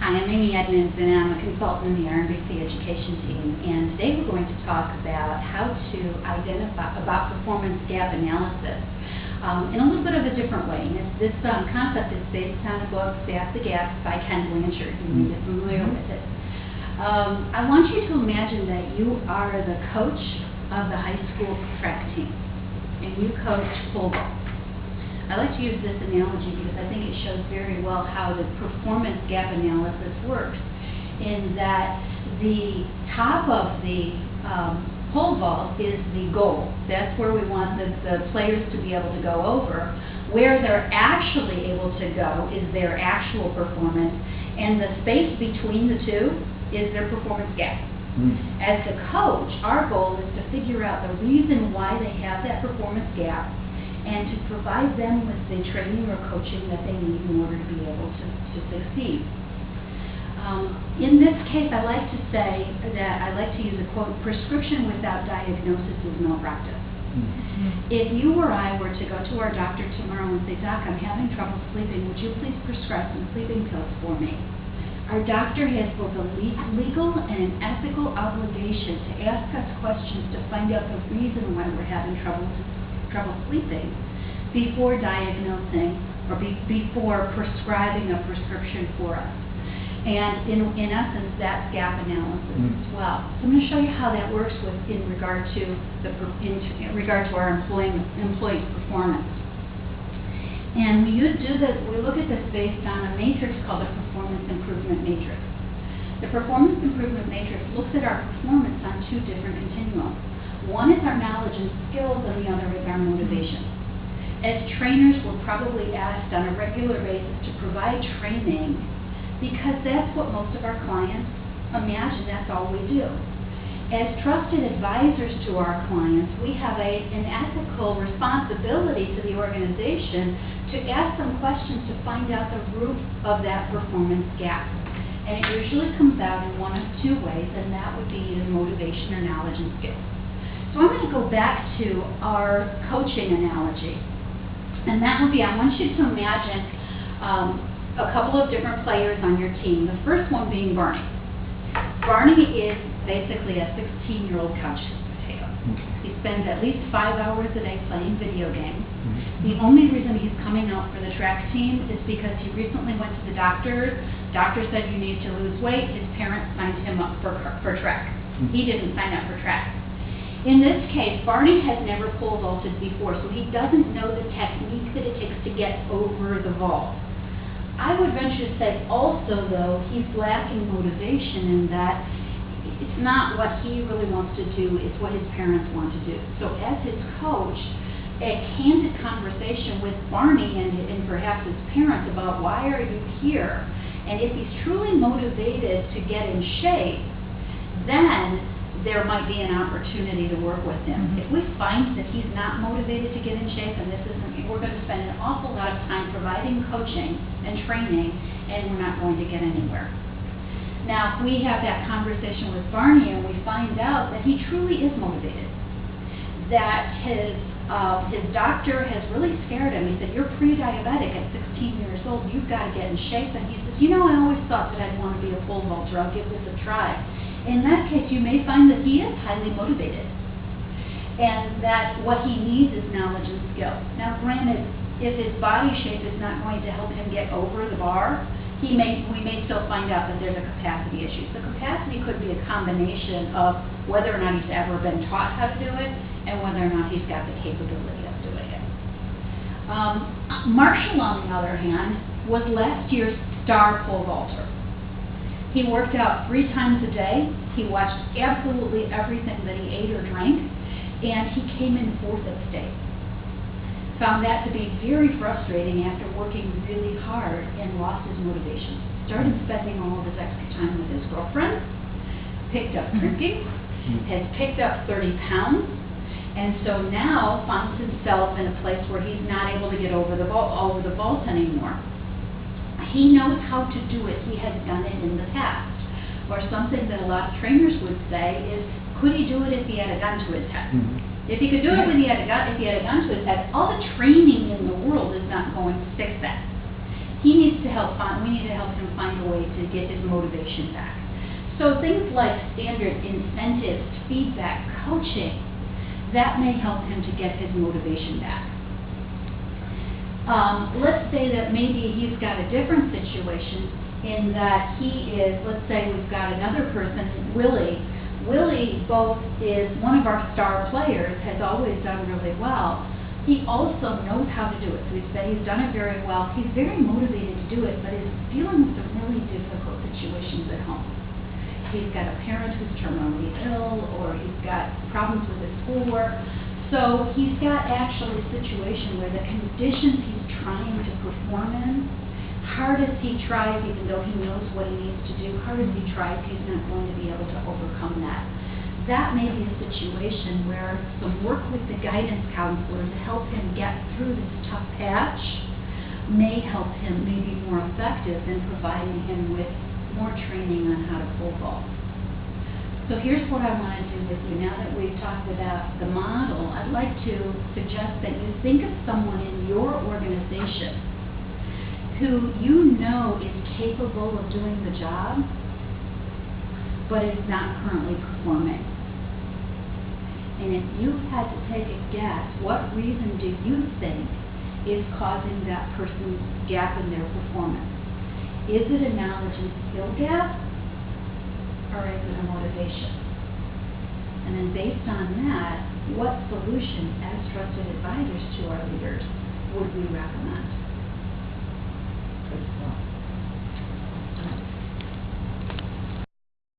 Hi, I'm Amy Edmonds, and I'm a consultant in the RNBC education team. And today we're going to talk about how to identify about performance gap analysis in a little bit of a different way. And this concept is based on the book Zap the Gaps by Ken Blanchard. You may be familiar with it. I want you to imagine that you are the coach of the high school track team, and you coach pole vault. I like to use this analogy because I think it shows very well how the performance gap analysis works, in that the top of the pole vault is the goal. That's where we want the players to be able to go over. Where they're actually able to go is their actual performance, and the space between the two is their performance gap. As the coach, our goal is to figure out the reason why they have that performance gap, and to provide them with the training or coaching that they need in order to be able to succeed. In this case, I like to say that I like to use a quote, prescription without diagnosis is malpractice. If you or I were to go to our doctor tomorrow and say, Doc, I'm having trouble sleeping, would you please prescribe some sleeping pills for me? Our doctor has both a legal and an ethical obligation to ask us questions to find out the reason why we're having trouble sleeping before diagnosing or before prescribing a prescription for us. And in essence, that's gap analysis as well. So I'm going to show you how that works in regard to our employees' performance. And we look at this based on a matrix called the Performance Improvement Matrix. The Performance Improvement Matrix looks at our performance on two different continuums. One is our knowledge and skills, and the other is our motivation. As trainers, we're probably asked on a regular basis to provide training because that's what most of our clients imagine that's all we do. As trusted advisors to our clients, we have an ethical responsibility to the organization to ask them questions to find out the root of that performance gap. And it usually comes out in one of two ways, and that would be either motivation or knowledge and skills. So I'm going to go back to our coaching analogy, and that would be, I want you to imagine a couple of different players on your team. The first one being Barney. Barney is basically a 16-year-old couch potato. He spends at least 5 hours a day playing video games. The only reason he's coming out for the track team is because he recently went to the doctor. Doctor said you need to lose weight. His parents signed him up for track. He didn't sign up for track. In this case, Barney has never pole vaulted before, so he doesn't know the technique that it takes to get over the vault. I would venture to say also, though, he's lacking motivation in that it's not what he really wants to do, it's what his parents want to do. So as his coach, a candid conversation with Barney and perhaps his parents about why are you here, and if he's truly motivated to get in shape, then there might be an opportunity to work with him. If we find that he's not motivated to get in shape, and we're going to spend an awful lot of time providing coaching and training, and we're not going to get anywhere. Now, if we have that conversation with Barney and we find out that he truly is motivated, that his doctor has really scared him. He said, you're pre-diabetic at 16 years old, you've got to get in shape. And he says, I always thought that I'd want to be a pole vaulter, I'll give this a try. In that case, you may find that he is highly motivated, and that what he needs is knowledge and skill. Now, granted, if his body shape is not going to help him get over the bar, we may still find out that there's a capacity issue. So capacity could be a combination of whether or not he's ever been taught how to do it, and whether or not he's got the capability of doing it. Marshall, on the other hand, was last year's star pole vaulter. He worked out 3 times a day. He watched absolutely everything that he ate or drank, and he came in 4th at state. Found that to be very frustrating after working really hard and lost his motivation. Started spending all of his extra time with his girlfriend, picked up drinking, has picked up 30 pounds, and so now finds himself in a place where he's not able to get over the vault anymore. He knows how to do it. He has done it in the past. Or something that a lot of trainers would say is, could he do it if he had a gun to his head? If he could do it if he had a gun to his head, all the training in the world is not going to fix that. we need to help him find a way to get his motivation back. So things like standard incentives, feedback, coaching, that may help him to get his motivation back. Let's say that maybe he's got a different situation in that he is, let's say we've got another person, Willie. Willie both is one of our star players, has always done really well. He also knows how to do it. So he's done it very well. He's very motivated to do it, but is dealing with some really difficult situations at home. He's got a parent who's terminally ill, or he's got problems with his schoolwork. So he's got actually a situation where the conditions he's trying to perform in, hard as he tries, even though he knows what he needs to do, hard as he tries, he's not going to be able to overcome that. That may be a situation where some work with the guidance counselor to help him get through this tough patch may help him, may be more effective than providing him with more training on how to pole vault. So here's what I want to do with you. Now that we've talked about the model, I'd like to suggest that you think of someone in your organization who you know is capable of doing the job, but is not currently performing. And if you had to take a guess, what reason do you think is causing that person's gap in their performance? Is it a knowledge and skill gap, or is it a motivation? And then based on that, what solution as trusted advisors to our leaders would we recommend? Good stuff.